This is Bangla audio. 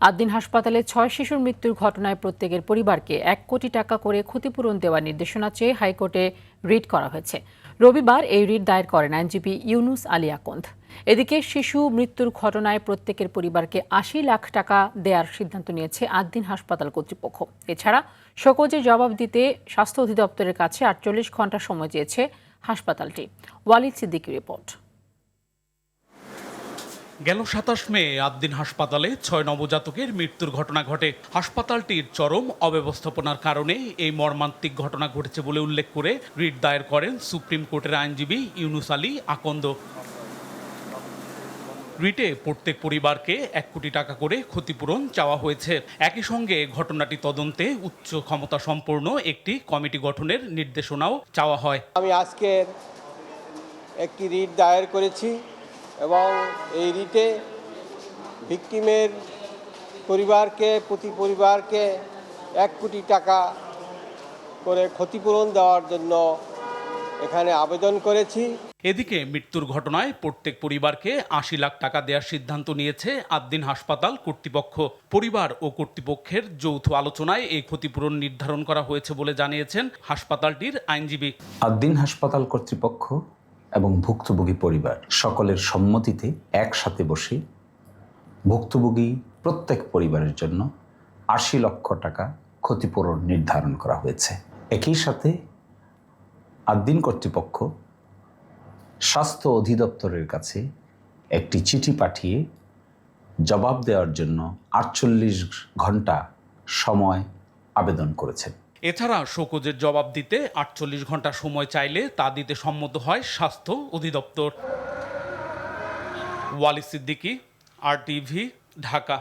আদ্দিন হাসপাতালে ৬ শিশুর মৃত্যুর ঘটনায় প্রত্যেকের পরিবারকে ১ কোটি টাকা করে ক্ষতিপূরণ দেওয়ার নির্দেশনা চেয়ে হাইকোর্টে রিট করা হয়েছে। রবিবার এই রিট দায়ের করেন আইনজীবী ইউনুস আলী আকন্দ। এদিকে শিশু মৃত্যুর ঘটনায় প্রত্যেকের পরিবারকে ৮০ লাখ টাকা দেওয়ার সিদ্ধান্ত নিয়েছে আদ্দিন হাসপাতাল কর্তৃপক্ষ। এছাড়া শোকজের জবাব দিতে স্বাস্থ্য অধিদপ্তরের কাছে ৪৮ ঘণ্টা সময় চেয়েছে হাসপাতালটি। ওয়ালিদ সিদ্দিকীর রিপোর্ট। গেল ২৭ মে আদ্দিন হাসপাতালে ৬ নবজাতকের মৃত্যুর ঘটনা ঘটে। হাসপাতালটির চরম অব্যবস্থাপনার কারণে এই মর্মান্তিক ঘটনা ঘটেছে বলে উল্লেখ করে রিট দায়ের করেন সুপ্রিম কোর্টের আইনজীবী ইউনুস আলী আকন্দ। রিটে প্রত্যেক পরিবারকে ১ কোটি টাকা করে ক্ষতিপূরণ চাওয়া হয়েছে। একই সঙ্গে ঘটনাটি তদন্তে উচ্চ ক্ষমতা সম্পন্ন একটি কমিটি গঠনের নির্দেশনাও চাওয়া হয়। আমি আজকে একটি রিট দায়ের করেছি এবং এই রিটে ভিকটিমের পরিবারকে প্রতি পরিবারকে ১ কোটি টাকা করে ক্ষতিপূরণ দেওয়ার জন্য এখানে আবেদন করেছি। এদিকে মৃত্যুর ঘটনায় প্রত্যেক পরিবারকে ৮০ লাখ টাকা দেওয়ার সিদ্ধান্ত নিয়েছে আদ্দিন হাসপাতাল কর্তৃপক্ষ। পরিবার ও কর্তৃপক্ষের যৌথ আলোচনায় এই ক্ষতিপূরণ নির্ধারণ করা হয়েছে বলে জানিয়েছেন হাসপাতালটির আইনজীবী। আদ্দিন হাসপাতাল কর্তৃপক্ষ এবং ভুক্তভোগী পরিবার সকলের সম্মতিতে একসাথে বসে ভুক্তভোগী প্রত্যেক পরিবারের জন্য ৮০ লক্ষ টাকা ক্ষতিপূরণ নির্ধারণ করা হয়েছে। একই সাথে আদ্দিন কর্তৃপক্ষ স্বাস্থ্য অধিদপ্তরের কাছে একটি চিঠি পাঠিয়ে জবাব দেওয়ার জন্য ৪৮ ঘন্টা সময় আবেদন করেছেন। এছাড়া শোকজের জবাব দিতে ৪৮ ঘন্টা সময় চাইলে তা দিতে সম্মত হয় স্বাস্থ্য অধিদপ্তর। ওয়ালিদ সিদ্দিকী, RTV, ঢাকা।